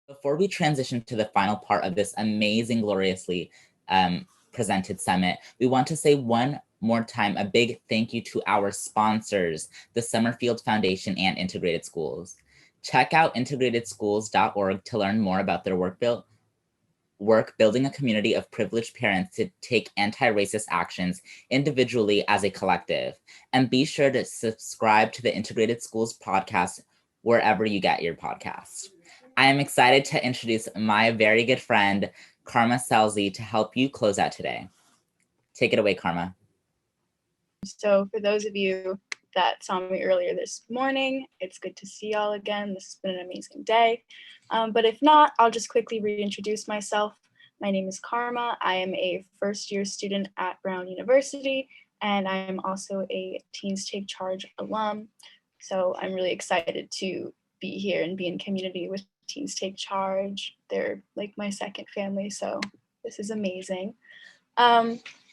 Before we transition to the final part of this amazing, gloriously presented summit, we want to say one more time a big thank you to our sponsors, the Summerfield Foundation and Integrated Schools. Check out integratedschools.org to learn more about their work building a community of privileged parents to take anti-racist actions individually as a collective. And be sure to subscribe to the Integrated Schools podcast wherever you get your podcast. I am excited to introduce my very good friend, Karma Selsey, to help you close out today. Take it away, Karma. So for those of you that saw me earlier this morning, it's good to see y'all again. This has been an amazing day. But if not, I'll just quickly reintroduce myself. My name is Karma. I am a first-year student at Brown University, and I am also a Teens Take Charge alum. So I'm really excited to be here and be in community with Teens Take Charge. They're like my second family, so this is amazing.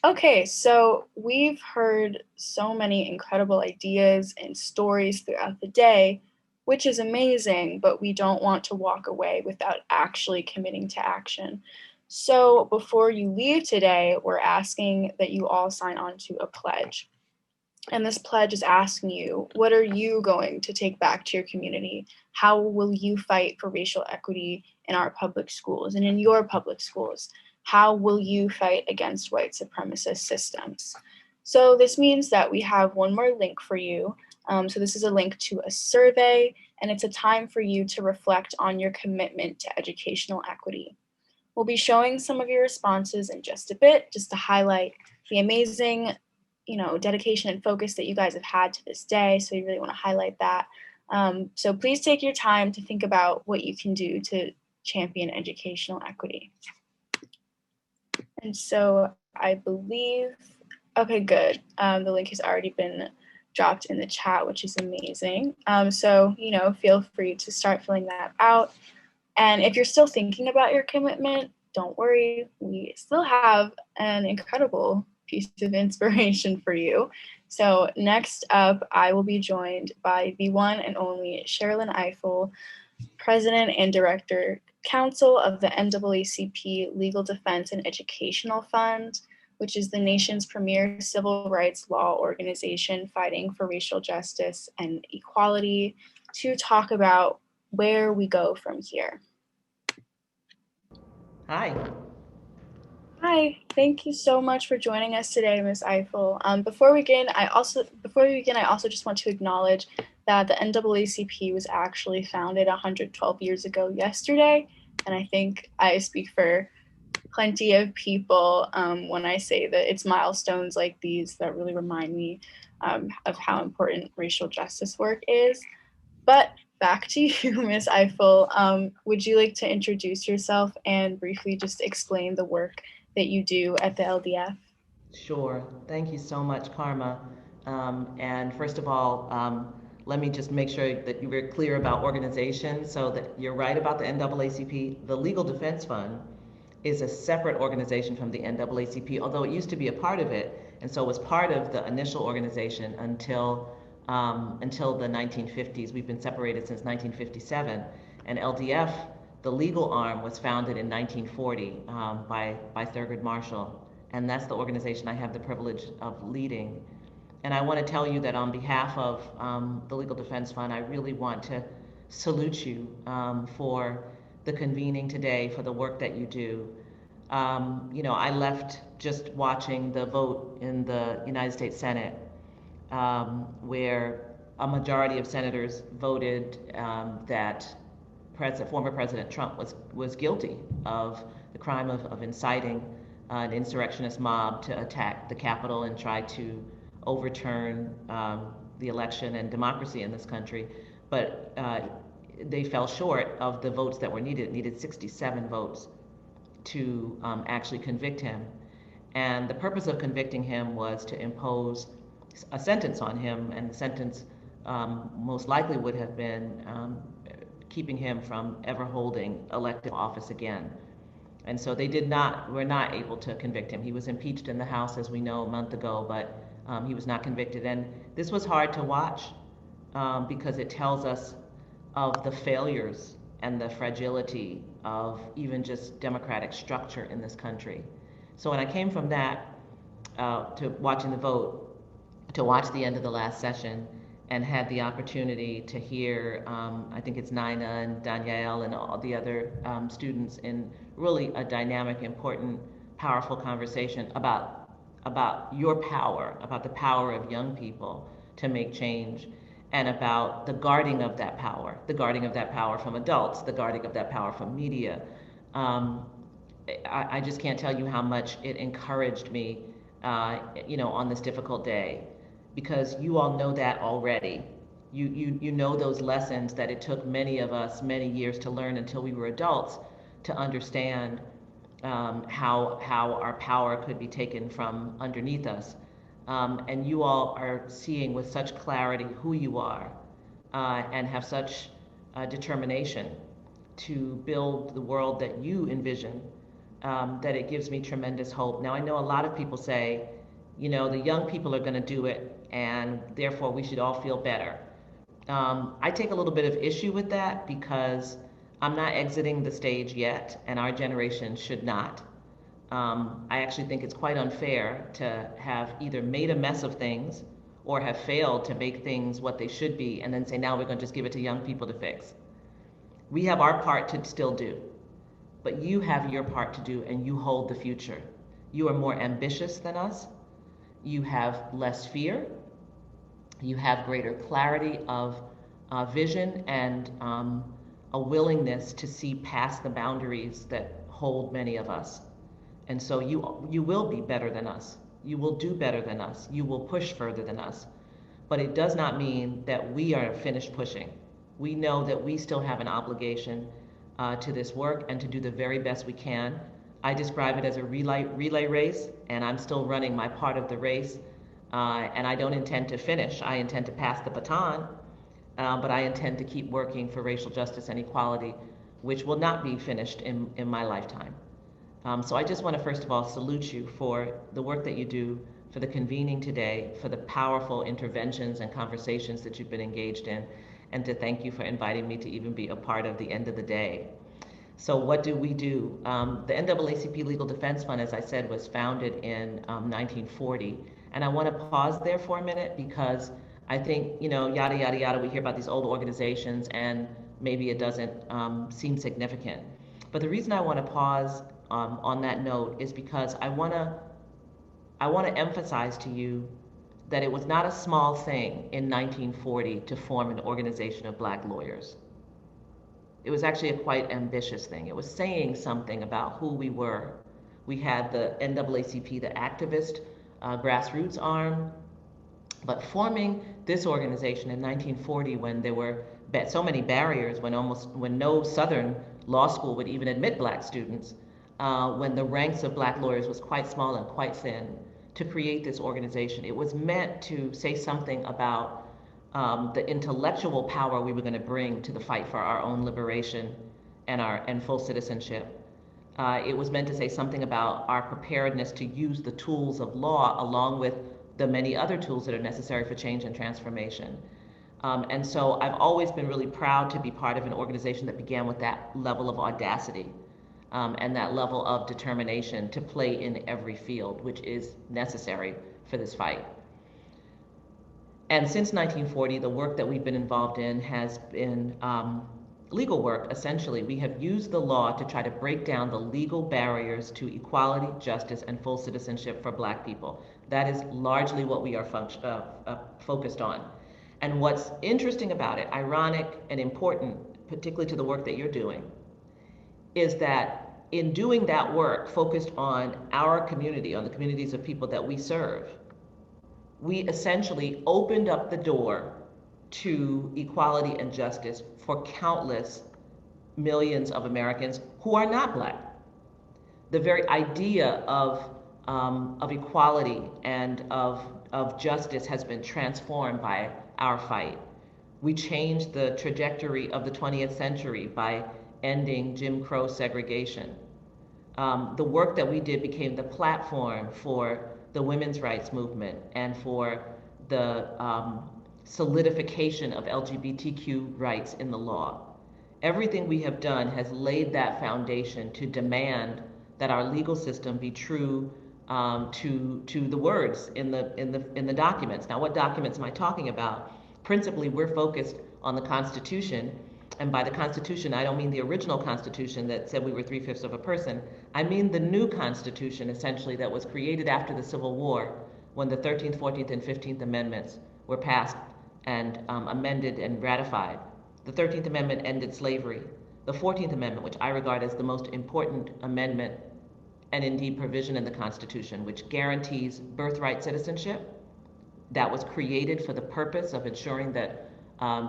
Okay, so we've heard so many incredible ideas and stories throughout the day, which is amazing, but we don't want to walk away without actually committing to action. So before you leave today, we're asking that you all sign on to a pledge. And this pledge is asking you, what are you going to take back to your community? How will you fight for racial equity in our public schools and in your public schools? How will you fight against white supremacist systems? So this means that we have one more link for you. So this is a link to a survey, and it's a time for you to reflect on your commitment to educational equity. We'll be showing some of your responses in just a bit, just to highlight the amazing dedication and focus that you guys have had to this day. So we really want to highlight that. So please take your time to think about what you can do to champion educational equity. And so I believe, okay, good. The link has already been dropped in the chat, which is amazing. So, feel free to start filling that out. And if you're still thinking about your commitment, don't worry, we still have an incredible piece of inspiration for you. So next up, I will be joined by the one and only Sherrilyn Ifill, President and Director Counsel of the NAACP Legal Defense and Educational Fund, which is the nation's premier civil rights law organization fighting for racial justice and equality, to talk about where we go from here. Hi. Hi, thank you so much for joining us today, Ms. Ifill. Before we begin, I also just want to acknowledge that the NAACP was actually founded 112 years ago yesterday, and I think I speak for plenty of people when I say that it's milestones like these that really remind me of how important racial justice work is. But back to you, Ms. Ifill. Would you like to introduce yourself and briefly just explain the work that you do at the LDF? Sure. Thank you so much, Karma. And first of all, let me just make sure that you're very clear about organization, so that you're right about the NAACP. The Legal Defense Fund is a separate organization from the NAACP, although it used to be a part of it, and so it was part of the initial organization until the 1950s. We've been separated since 1957, and LDF, the legal arm, was founded in 1940 by Thurgood Marshall, and that's the organization I have the privilege of leading. And I want to tell you that on behalf of the Legal Defense Fund, I really want to salute you for the convening today, for the work that you do. I left just watching the vote in the United States Senate, where a majority of senators voted that former President Trump was guilty of the crime of inciting an insurrectionist mob to attack the Capitol and try to overturn the election and democracy in this country. But they fell short of the votes that were needed. It needed 67 votes to actually convict him. And the purpose of convicting him was to impose a sentence on him, and the sentence most likely would have been keeping him from ever holding elective office again. And so were not able to convict him. He was impeached in the House, as we know, a month ago, but he was not convicted. And this was hard to watch because it tells us of the failures and the fragility of even just democratic structure in this country. So when I came from that to watching the vote, to watch the end of the last session, and had the opportunity to hear, I think it's Nina and Danielle and all the other students in really a dynamic, important, powerful conversation about your power, about the power of young people to make change, and about the guarding of that power, the guarding of that power from adults, the guarding of that power from media. Um, I just can't tell you how much it encouraged me, on this difficult day, because you all know that already. You know those lessons that it took many of us many years to learn until we were adults to understand how our power could be taken from underneath us. And you all are seeing with such clarity who you are and have such determination to build the world that you envision, that it gives me tremendous hope. Now, I know a lot of people say, the young people are going to do it, and therefore we should all feel better. I take a little bit of issue with that because I'm not exiting the stage yet, and our generation should not. I actually think it's quite unfair to have either made a mess of things or have failed to make things what they should be and then say, now we're going to just give it to young people to fix. We have our part to still do, but you have your part to do, and you hold the future. You are more ambitious than us. You have less fear. You have greater clarity of vision and a willingness to see past the boundaries that hold many of us. And so you will be better than us. You will do better than us. You will push further than us. But it does not mean that we are finished pushing. We know that we still have an obligation to this work and to do the very best we can. I describe it as a relay race, and I'm still running my part of the race. And I don't intend to finish. I intend to pass the baton, but I intend to keep working for racial justice and equality, which will not be finished in my lifetime. So I just want to first of all salute you for the work that you do, for the convening today, for the powerful interventions and conversations that you've been engaged in, and to thank you for inviting me to even be a part of the end of the day. So what do we do? The NAACP Legal Defense Fund, as I said, was founded in 1940. And I want to pause there for a minute because I think, yada, yada, yada, we hear about these old organizations and maybe it doesn't seem significant. But the reason I want to pause on that note is because I want to emphasize to you that it was not a small thing in 1940 to form an organization of Black lawyers. It was actually a quite ambitious thing. It was saying something about who we were. We had the NAACP, the activist grassroots arm, but forming this organization in 1940 when there were so many barriers, when no Southern law school would even admit Black students, when the ranks of Black lawyers was quite small and quite thin, to create this organization. It was meant to say something about the intellectual power we were going to bring to the fight for our own liberation and full citizenship. It was meant to say something about our preparedness to use the tools of law along with the many other tools that are necessary for change and transformation. And so I've always been really proud to be part of an organization that began with that level of audacity and that level of determination to play in every field, which is necessary for this fight. And since 1940, the work that we've been involved in has been legal work, essentially. We have used the law to try to break down the legal barriers to equality, justice, and full citizenship for Black people. That is largely what we are focused on. And what's interesting about it, ironic and important, particularly to the work that you're doing, is that in doing that work focused on our community, on the communities of people that we serve, we essentially opened up the door to equality and justice for countless millions of Americans who are not Black. The very idea of equality and of justice has been transformed by our fight. We changed the trajectory of the 20th century by ending Jim Crow segregation. The work that we did became the platform for the women's rights movement and for the solidification of LGBTQ rights in the law. Everything we have done has laid that foundation to demand that our legal system be true to the words in the documents. Now, what documents am I talking about? Principally, we're focused on the Constitution, and by the Constitution, I don't mean the original Constitution that said we were 3/5 of a person. I mean the new Constitution, essentially, that was created after the Civil War, when the 13th, 14th, and 15th Amendments were passed and amended and ratified. The 13th Amendment ended slavery. The 14th Amendment, which I regard as the most important amendment and indeed provision in the Constitution, which guarantees birthright citizenship, that was created for the purpose of ensuring that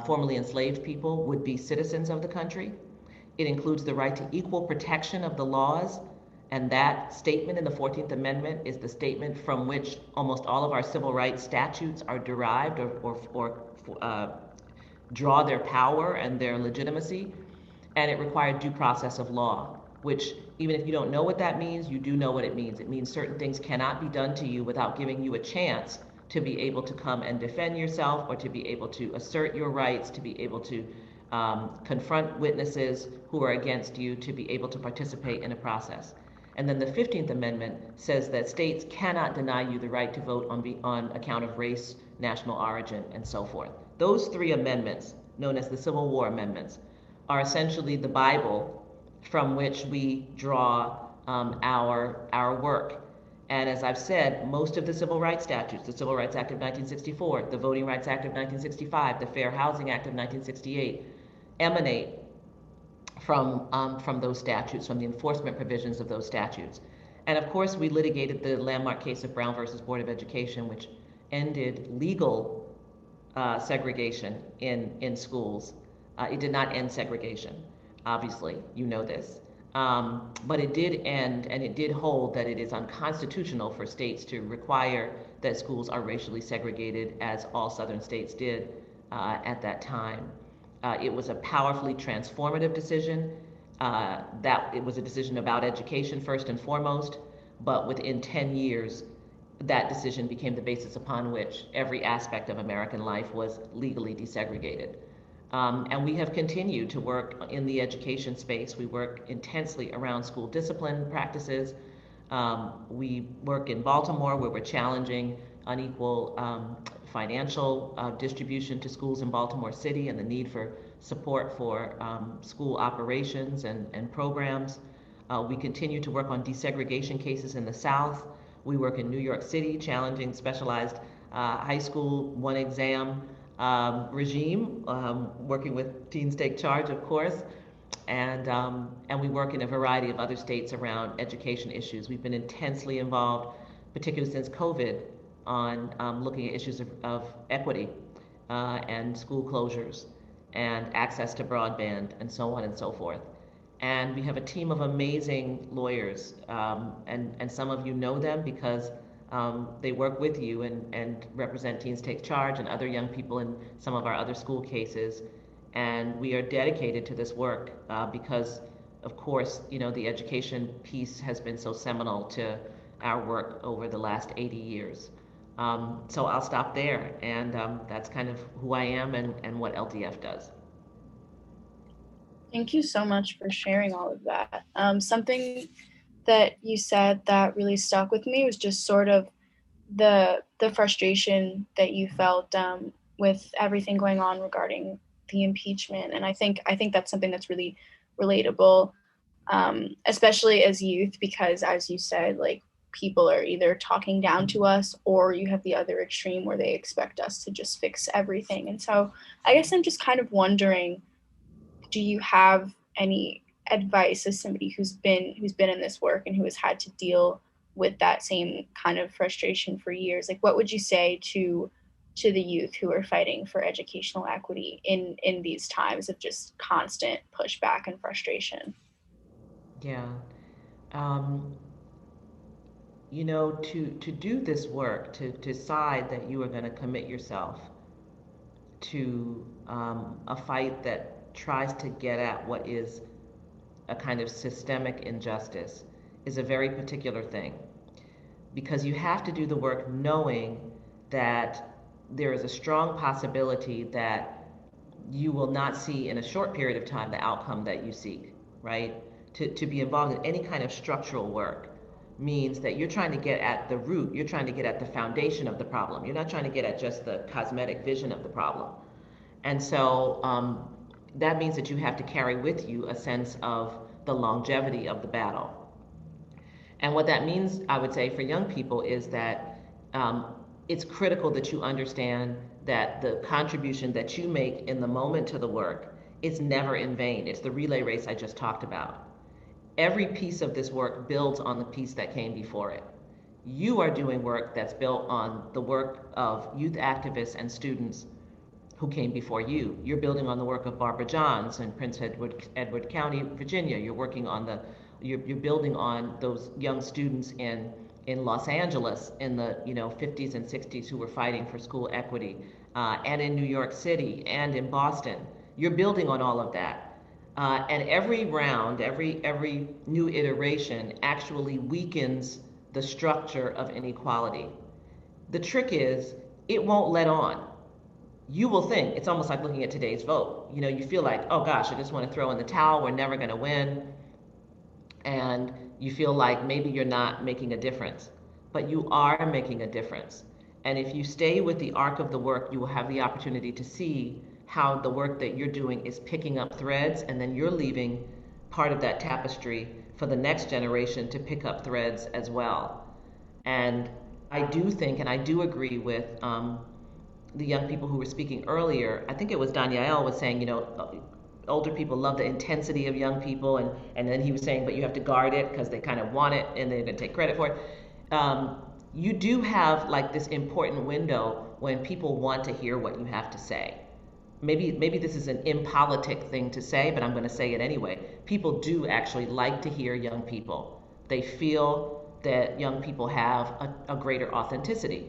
formerly enslaved people would be citizens of the country. It includes the right to equal protection of the laws, and that statement in the 14th Amendment is the statement from which almost all of our civil rights statutes are derived or draw their power and their legitimacy. And it required due process of law, which, even if you don't know what that means, you do know what it means. It means certain things cannot be done to you without giving you a chance to be able to come and defend yourself, or to be able to assert your rights, to be able to confront witnesses who are against you, to be able to participate in a process. And then the 15th Amendment says that states cannot deny you the right to vote on account of race, national origin, and so forth. Those three amendments, known as the Civil War Amendments, are essentially the Bible from which we draw our work. And as I've said, most of the civil rights statutes, the Civil Rights Act of 1964, the Voting Rights Act of 1965, the Fair Housing Act of 1968, emanate from those statutes, from the enforcement provisions of those statutes. And of course, we litigated the landmark case of Brown versus Board of Education, which ended legal segregation in schools. It did not end segregation, obviously, you know this. But it did end, and it did hold that it is unconstitutional for states to require that schools are racially segregated, as all Southern states did at that time. It was a powerfully transformative decision. That it was a decision about education first and foremost, but within 10 years, that decision became the basis upon which every aspect of American life was legally desegregated. And we have continued to work in the education space. We work intensely around school discipline practices. We work in Baltimore, where we're challenging unequal financial distribution to schools in Baltimore City, and the need for support for school operations and programs. We continue to work on desegregation cases in the South. We work in New York City, challenging specialized high school one exam regime, working with Teens Take Charge, of course, and we work in a variety of other states around education issues. We've been intensely involved, particularly since COVID, on looking at issues of equity and school closures and access to broadband and so on and so forth. And we have a team of amazing lawyers, and some of you know them because they work with you and represent Teens Take Charge and other young people in some of our other school cases. And we are dedicated to this work because, of course, you know, the education piece has been so seminal to our work over the last 80 years. So I'll stop there, and that's kind of who I am and what LDF does. Thank you so much for sharing all of that. Something that you said that really stuck with me was just sort of the frustration that you felt with everything going on regarding the impeachment. And I think that's something that's really relatable, especially as youth, because as you said, like, people are either talking down to us, or you have the other extreme where they expect us to just fix everything. And so I guess I'm just kind of wondering, do you have any advice as somebody who's been in this work and who has had to deal with that same kind of frustration for years? Like, what would you say to the youth who are fighting for educational equity in these times of just constant pushback and frustration? Yeah. You know, to do this work, to decide that you are going to commit yourself to a fight that tries to get at what is a kind of systemic injustice is a very particular thing, because you have to do the work knowing that there is a strong possibility that you will not see in a short period of time the outcome that you seek, right? To be involved in any kind of structural work means that you're trying to get at the root, you're trying to get at the foundation of the problem. You're not trying to get at just the cosmetic vision of the problem. And so that means that you have to carry with you a sense of the longevity of the battle. And what that means, I would say, for young people is that it's critical that you understand that the contribution that you make in the moment to the work is never in vain. It's the relay race I just talked about. Every piece of this work builds on the piece that came before it. You are doing work that's built on the work of youth activists and students who came before you. You're building on the work of Barbara Johns in Prince Edward County, Virginia. You're working on you're building on those young students in Los Angeles in the 50s and 60s who were fighting for school equity, and in New York City and in Boston. You're building on all of that. And every round, every new iteration actually weakens the structure of inequality. The trick is, it won't let on. You will think, it's almost like looking at today's vote. You feel like, oh gosh, I just want to throw in the towel, we're never going to win. And you feel like maybe you're not making a difference, but you are making a difference. And if you stay with the arc of the work, you will have the opportunity to see how the work that you're doing is picking up threads, and then you're leaving part of that tapestry for the next generation to pick up threads as well. And I do think, and I do agree with the young people who were speaking earlier. I think it was Danielle was saying, older people love the intensity of young people, and then he was saying, but you have to guard it because they kind of want it and they're going to take credit for it. You do have like this important window when people want to hear what you have to say. Maybe this is an impolitic thing to say, but I'm going to say it anyway. People do actually like to hear young people. They feel that young people have a greater authenticity.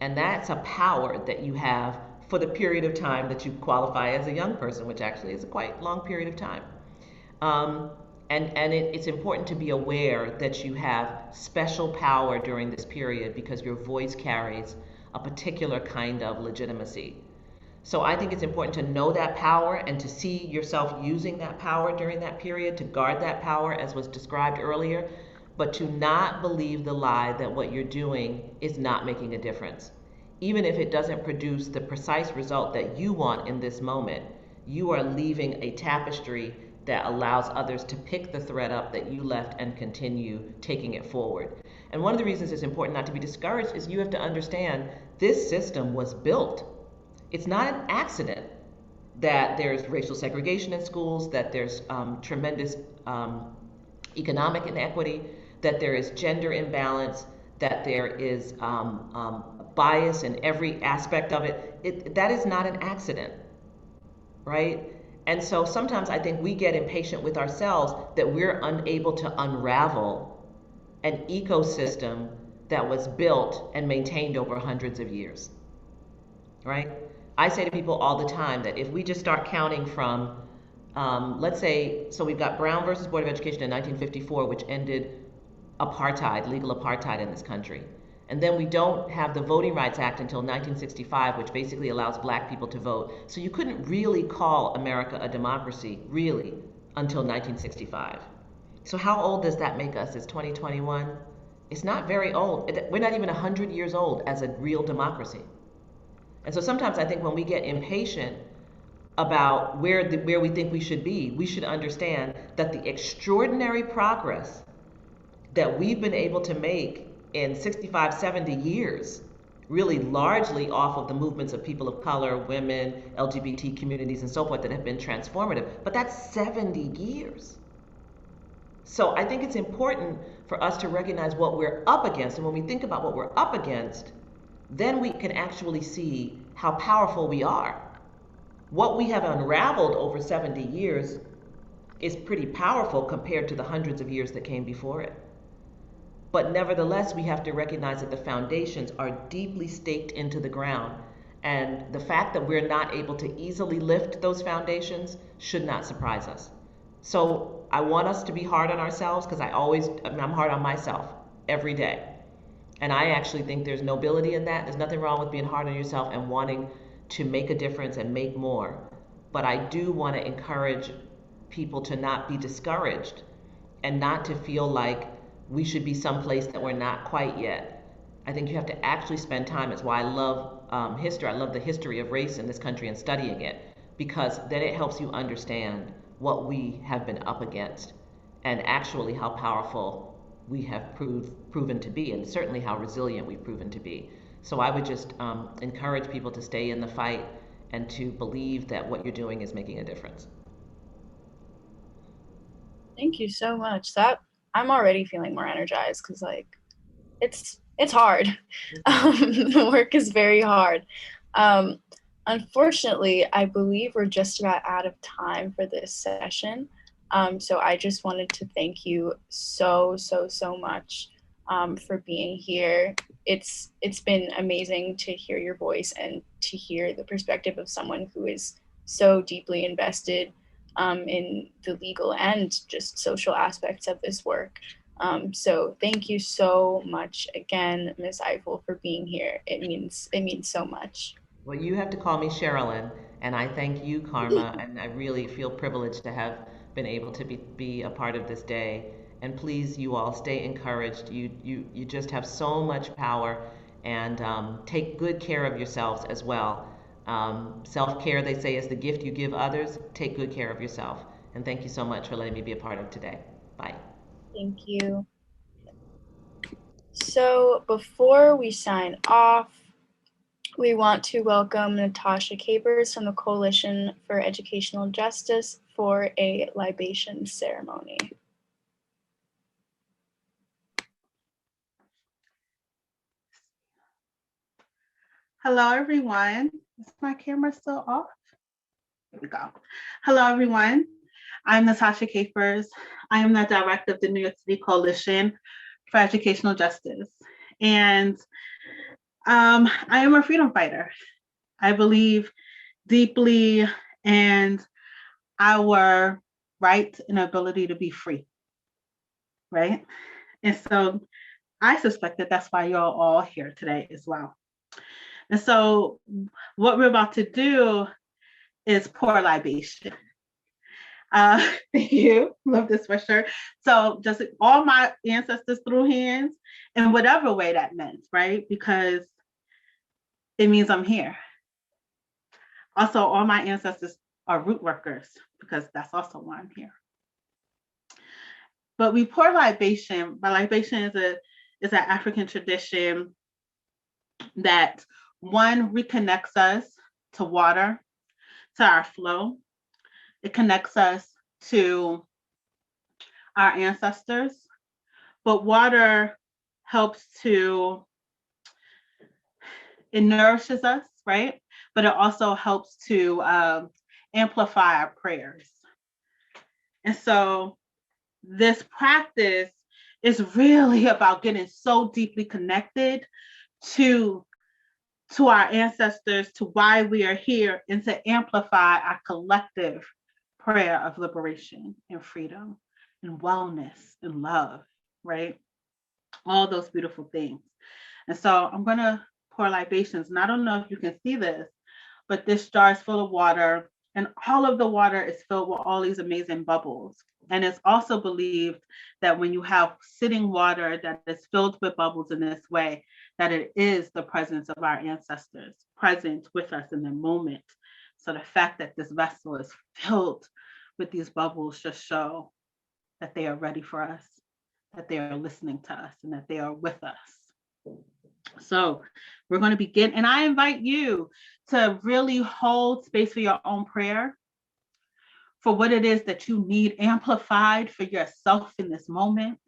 And that's a power that you have for the period of time that you qualify as a young person, which actually is a quite long period of time. It's important to be aware that you have special power during this period because your voice carries a particular kind of legitimacy. So I think it's important to know that power and to see yourself using that power during that period, to guard that power as was described earlier, but to not believe the lie that what you're doing is not making a difference. Even if it doesn't produce the precise result that you want in this moment, you are leaving a tapestry that allows others to pick the thread up that you left and continue taking it forward. And one of the reasons it's important not to be discouraged is you have to understand this system was built. It's not an accident that there's racial segregation in schools, that there's tremendous economic inequity, that there is gender imbalance, that there is bias in every aspect of it. That is not an accident, right? And so sometimes I think we get impatient with ourselves that we're unable to unravel an ecosystem that was built and maintained over hundreds of years, right? I say to people all the time that if we just start counting from, let's say, so we've got Brown versus Board of Education in 1954, which ended apartheid, legal apartheid in this country. And then we don't have the Voting Rights Act until 1965, which basically allows black people to vote. So you couldn't really call America a democracy, really, until 1965. So how old does that make us? It's 2021. It's not very old. We're not even 100 years old as a real democracy. And so sometimes I think when we get impatient about where we think we should understand that the extraordinary progress that we've been able to make in 65, 70 years, really largely off of the movements of people of color, women, LGBT communities, and so forth that have been transformative. But that's 70 years. So I think it's important for us to recognize what we're up against. And when we think about what we're up against, then we can actually see how powerful we are. What we have unraveled over 70 years is pretty powerful compared to the hundreds of years that came before it. But nevertheless, we have to recognize that the foundations are deeply staked into the ground. And the fact that we're not able to easily lift those foundations should not surprise us. So I want us to be hard on ourselves because I'm hard on myself every day. And I actually think there's nobility in that. There's nothing wrong with being hard on yourself and wanting to make a difference and make more. But I do want to encourage people to not be discouraged and not to feel like we should be someplace that we're not quite yet. I think you have to actually spend time. It's why I love history. I love the history of race in this country and studying it, because then it helps you understand what we have been up against and actually how powerful we have proven to be, and certainly how resilient we've proven to be. So I would just encourage people to stay in the fight and to believe that what you're doing is making a difference. Thank you so much. That I'm already feeling more energized because like it's hard. The work is very hard. Unfortunately, I believe we're just about out of time for this session. So I just wanted to thank you so much for being here. It's been amazing to hear your voice and to hear the perspective of someone who is so deeply invested in the legal and just social aspects of this work. So thank you so much again, Ms. Ifill, for being here. It means so much. Well, you have to call me Sherrilyn, and I thank you, Karma, and I really feel privileged to have been able to be a part of this day. And please, you all, stay encouraged. You just have so much power, and take good care of yourselves as well. Self-care, they say, is the gift you give others. Take good care of yourself. And thank you so much for letting me be a part of today. Bye. Thank you. So before we sign off, we want to welcome Natasha Capers from the Coalition for Educational Justice for a libation ceremony. Hello, everyone. Is my camera still off? Here we go. Hello, everyone. I'm Natasha Capers. I am the director of the New York City Coalition for Educational Justice. And I am a freedom fighter. I believe deeply in our right and ability to be free, right? And so I suspect that that's why you're all here today as well. And so what we're about to do is pour libation. Thank you. Love this sweatshirt. So just all my ancestors threw hands in whatever way that meant, right? Because it means I'm here. Also, all my ancestors are root workers because that's also why I'm here. But we pour libation, but libation is an African tradition that one reconnects us to water, to our flow. It connects us to our ancestors, but water helps it nourishes us, right? But it also helps to amplify our prayers. And so this practice is really about getting so deeply connected to our ancestors, to why we are here, and to amplify our collective prayer of liberation and freedom and wellness and love, right? All those beautiful things. And so I'm going to pour libations. And I don't know if you can see this, but this jar is full of water, and all of the water is filled with all these amazing bubbles. And it's also believed that when you have sitting water that is filled with bubbles in this way, that it is the presence of our ancestors present with us in the moment. So the fact that this vessel is filled with these bubbles just show that they are ready for us, that they are listening to us, and that they are with us. So we're going to begin, and I invite you to really hold space for your own prayer, for what it is that you need amplified for yourself in this moment.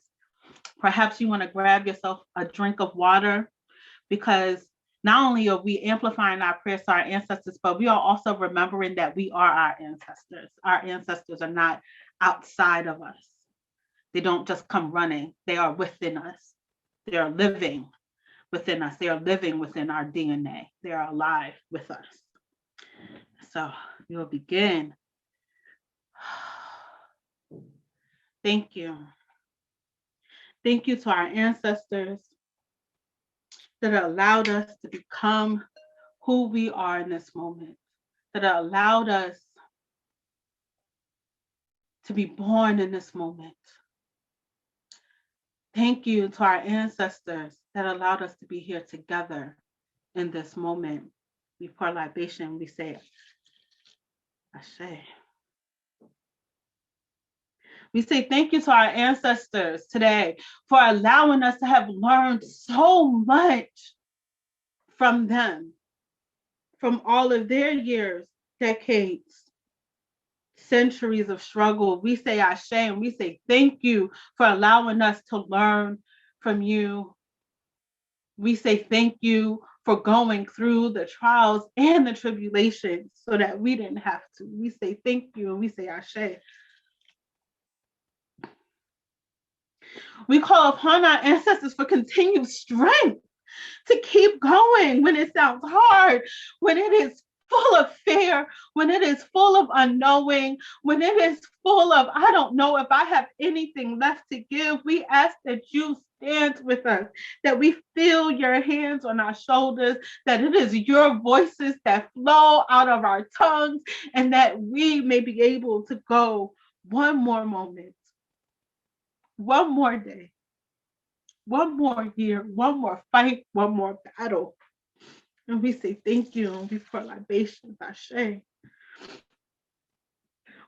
Perhaps you want to grab yourself a drink of water, because not only are we amplifying our prayers to our ancestors, but we are also remembering that we are our ancestors. Our ancestors are not outside of us. They don't just come running. They are within us. They are living within us. They are living within our DNA. They are alive with us. So we will begin. Thank you. Thank you to our ancestors that allowed us to become who we are in this moment, that allowed us to be born in this moment. Thank you to our ancestors that allowed us to be here together in this moment. We pour libation, we say, Ashe. We say thank you to our ancestors today for allowing us to have learned so much from them, from all of their years, decades, centuries of struggle. We say Ashe, and we say thank you for allowing us to learn from you. We say thank you for going through the trials and the tribulations so that we didn't have to. We say thank you, and we say Ashe. We call upon our ancestors for continued strength to keep going when it sounds hard, when it is full of fear, when it is full of unknowing, when it is full of, I don't know if I have anything left to give. We ask that you stand with us, that we feel your hands on our shoulders, that it is your voices that flow out of our tongues, and that we may be able to go one more moment, one more day, one more year, one more fight, one more battle. And we say thank you, and we pour libations, Ashe.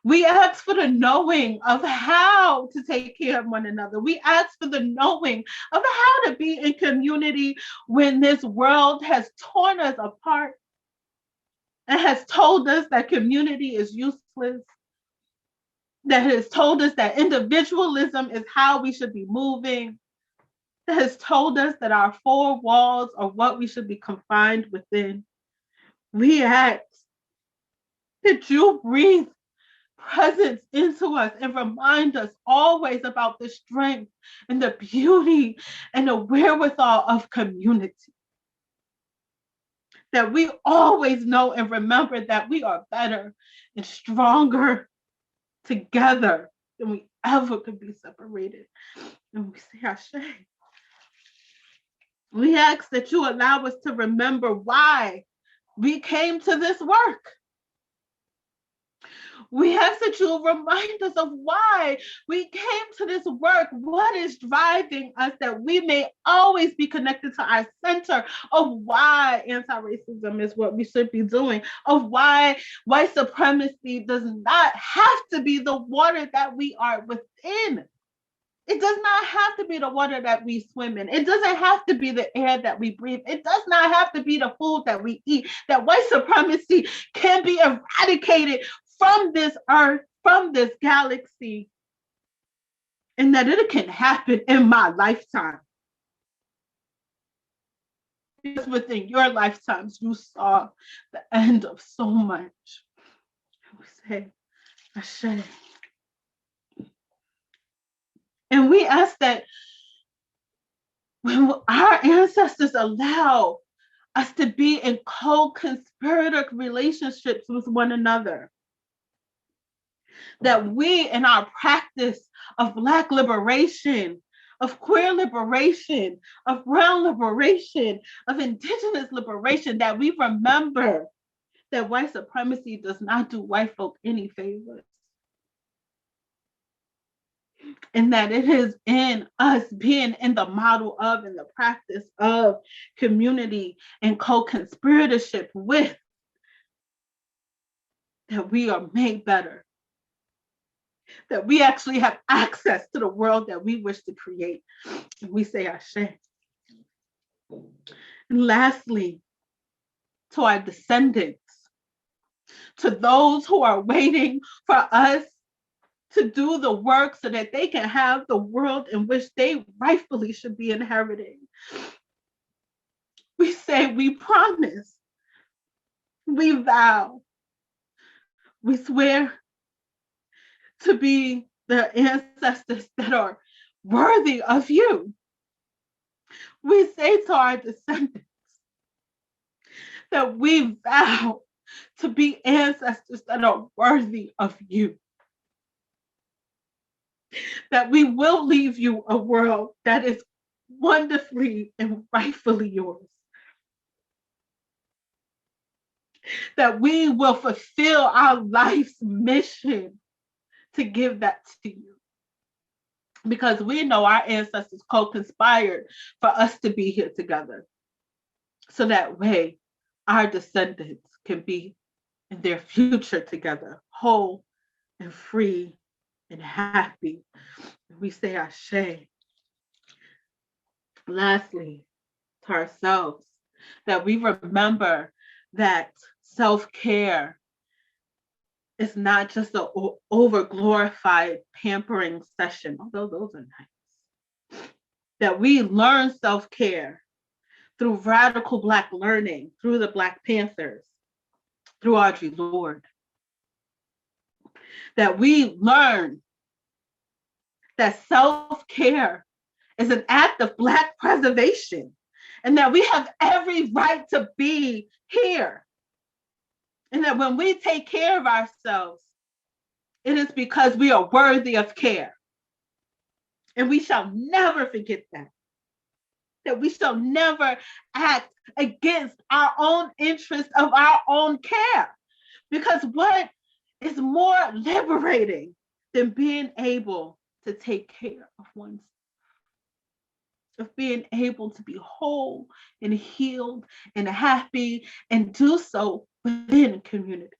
We ask for the knowing of how to take care of one another. We ask for the knowing of how to be in community when this world has torn us apart and has told us that community is useless, that has told us that individualism is how we should be moving, that has told us that our four walls are what we should be confined within. We ask that you breathe presence into us and remind us always about the strength and the beauty and the wherewithal of community. That we always know and remember that we are better and stronger together than we ever could be separated. And we say Ashe. We ask that you allow us to remember why we came to this work. We ask that you remind us of why we came to this work, what is driving us, that we may always be connected to our center of why anti-racism is what we should be doing, of why white supremacy does not have to be the water that we are within. It does not have to be the water that we swim in. It doesn't have to be the air that we breathe. It does not have to be the food that we eat. That white supremacy can be eradicated from this earth, from this galaxy, and that it can happen in my lifetime. Because within your lifetimes, you saw the end of so much. We say, Ashe. And we ask that when our ancestors allow us to be in co-conspirator relationships with one another, that we in our practice of Black liberation, of queer liberation, of brown liberation, of Indigenous liberation, that we remember that white supremacy does not do white folk any favors. And that it is in us being in the model of and the practice of community and co-conspiratorship with, that we are made better, that we actually have access to the world that we wish to create. And we say Ashe. And lastly, to our descendants, to those who are waiting for us to do the work so that they can have the world in which they rightfully should be inheriting. We say, we promise, we vow, we swear to be the ancestors that are worthy of you. We say to our descendants that we vow to be ancestors that are worthy of you. That we will leave you a world that is wonderfully and rightfully yours. that we will fulfill our life's mission to give that to you. Because we know our ancestors co-conspired for us to be here together. So that way our descendants can be in their future together, whole and free and happy. We say Ashe. Lastly, to ourselves, that we remember that self-care is not just an over-glorified pampering session, although those are nice. That we learn self-care through radical Black learning, through the Black Panthers, through Audre Lorde. That we learn that self-care is an act of Black preservation, and that we have every right to be here. And that when we take care of ourselves, it is because we are worthy of care. And we shall never forget that. That we shall never act against our own interest of our own care. Because what is more liberating than being able to take care of oneself? Of being able to be whole and healed and happy and do so within a community.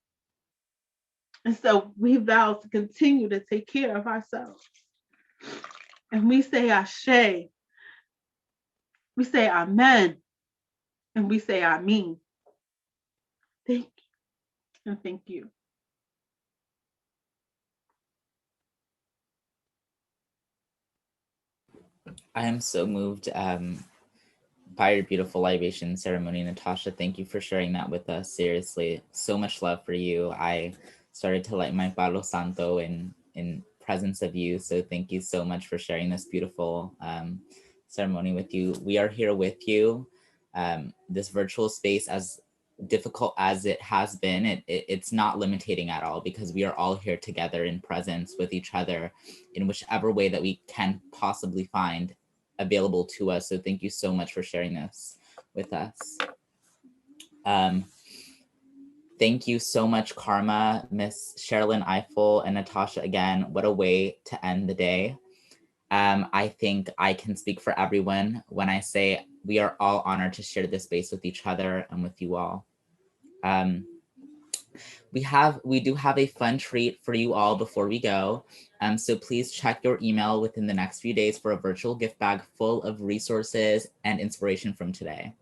And so we vow to continue to take care of ourselves. And we say Ashe, we say Amen, and we say Amen. Thank you, and thank you. I am so moved by your beautiful libation ceremony, Natasha. Thank you for sharing that with us. Seriously, so much love for you. I started to light my Palo Santo in presence of you. So thank you so much for sharing this beautiful ceremony with you. We are here with you. This virtual space, as difficult as it has been, it's not limiting at all, because we are all here together in presence with each other in whichever way that we can possibly find available to us. So thank you so much for sharing this with us. Thank you so much, Karma, Miss Sherrilyn Ifill, and Natasha again. What a way to end the day. I think I can speak for everyone when I say we are all honored to share this space with each other and with you all. We do have a fun treat for you all before we go. So please check your email within the next few days for a virtual gift bag full of resources and inspiration from today.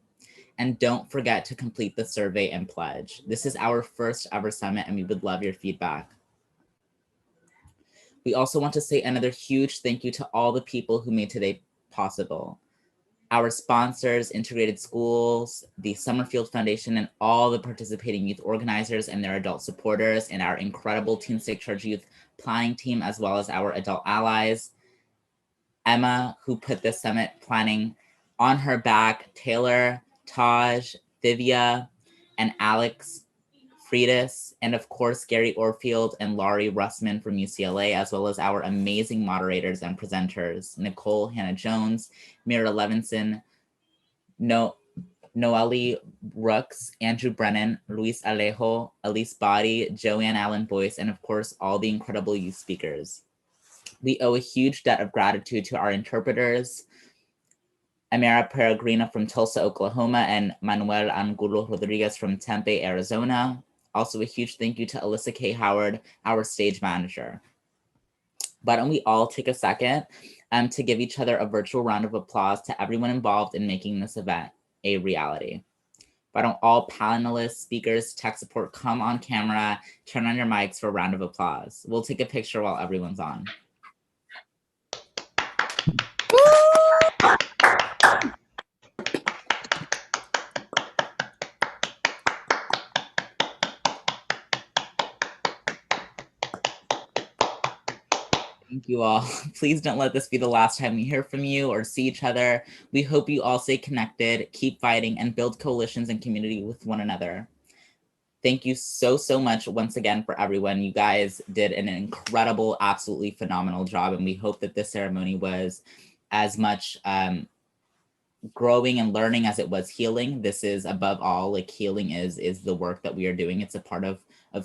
And don't forget to complete the survey and pledge. This is our first ever summit, and we would love your feedback. We also want to say another huge thank you to all the people who made today possible. Our sponsors, Integrated Schools, the Summerfield Foundation, and all the participating youth organizers and their adult supporters, and our incredible Teen State Charge Youth planning team, as well as our adult allies. Emma, who put this summit planning on her back, Taylor, Taj, Thivia, and Alex Friedis, and of course, Gary Orfield and Laurie Russman from UCLA, as well as our amazing moderators and presenters, Nicole Hannah-Jones, Mira Levinson, Noelle Rooks, Andrew Brennan, Luis Alejo, Elise Body, Joanne Allen Boyce, and of course, all the incredible youth speakers. We owe a huge debt of gratitude to our interpreters, Amara Peregrino from Tulsa, Oklahoma, and Manuel Angulo Rodriguez from Tempe, Arizona. Also a huge thank you to Alyssa K. Howard, our stage manager. Why don't we all take a second to give each other a virtual round of applause to everyone involved in making this event a reality. Why don't all panelists, speakers, tech support come on camera, turn on your mics for a round of applause. We'll take a picture while everyone's on. Thank you all. Please don't let this be the last time we hear from you or see each other. We hope you all stay connected, keep fighting, and build coalitions and community with one another. Thank you so much once again for everyone. You guys did an incredible, absolutely phenomenal job, and we hope that this ceremony was as much growing and learning as it was healing. This is above all, like healing is the work that we are doing. It's a part of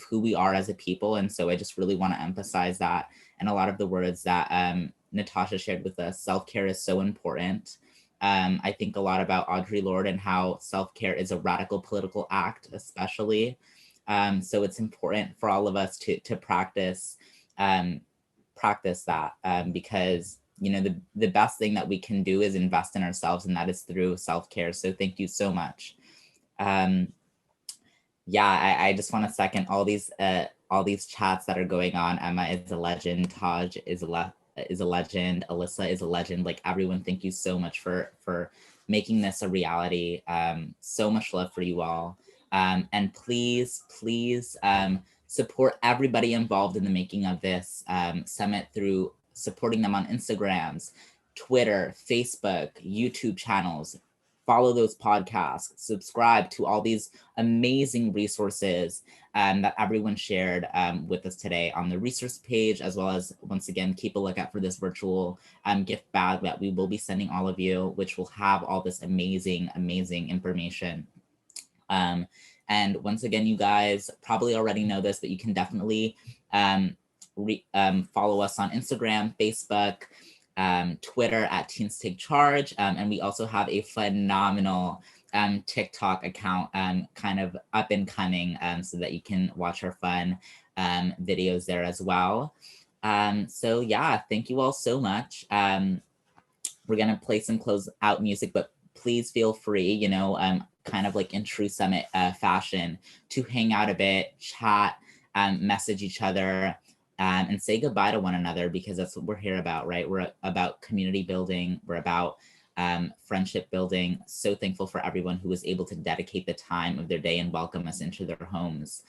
who we are as a people. And so I just really want to emphasize that. And a lot of the words that Natasha shared with us, self-care is so important. I think a lot about Audre Lorde and how self-care is a radical political act, especially. So it's important for all of us to practice that because the best thing that we can do is invest in ourselves, and that is through self-care. So thank you so much. Yeah, I just want to second all these chats that are going on. Emma is a legend. Taj is a legend. Alyssa is a legend. Like everyone, thank you so much for making this a reality. So much love for you all. And please support everybody involved in the making of this summit through supporting them on Instagrams, Twitter, Facebook, YouTube channels. Follow those podcasts, subscribe to all these amazing resources that everyone shared with us today on the resource page, as well as, once again, keep a lookout for this virtual gift bag that we will be sending all of you, which will have all this amazing information. And once again, you guys probably already know this, but you can definitely follow us on Instagram, Facebook, Twitter at Teens Take Charge. And we also have a phenomenal TikTok account kind of up and coming so that you can watch our fun videos there as well. So yeah, thank you all so much. We're gonna play some close out music, but please feel free, kind of like in true summit fashion, to hang out a bit, chat, message each other, and say goodbye to one another, because that's what we're here about, right? We're about community building. We're about friendship building. So thankful for everyone who was able to dedicate the time of their day and welcome us into their homes,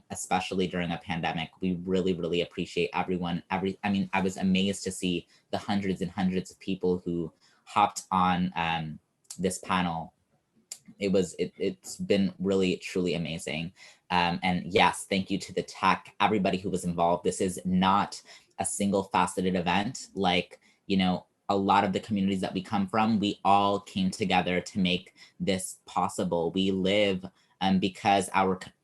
especially during a pandemic. We really, really appreciate everyone. I was amazed to see the hundreds and hundreds of people who hopped on this panel. It's been really, truly amazing. And yes, thank you to the tech, everybody who was involved. This is not a single faceted event. Like, a lot of the communities that we come from, we all came together to make this possible. We live because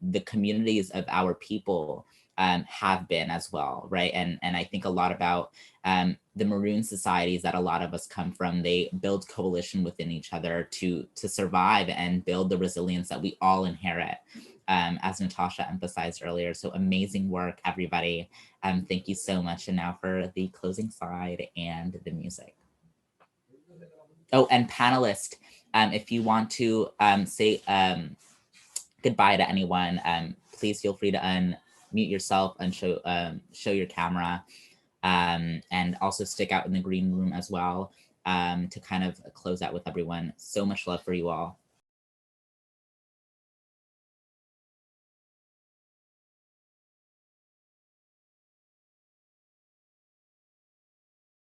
the communities of our people have been as well, right? And I think a lot about the Maroon societies that a lot of us come from. They build coalition within each other to survive and build the resilience that we all inherit, as Natasha emphasized earlier. So amazing work, everybody. Thank you so much. And now for the closing slide and the music. Oh, and panelists, if you want to say goodbye to anyone, please feel free to unmute yourself and show your camera, and also stick out in the green room as well, to kind of close out with everyone. So much love for you all.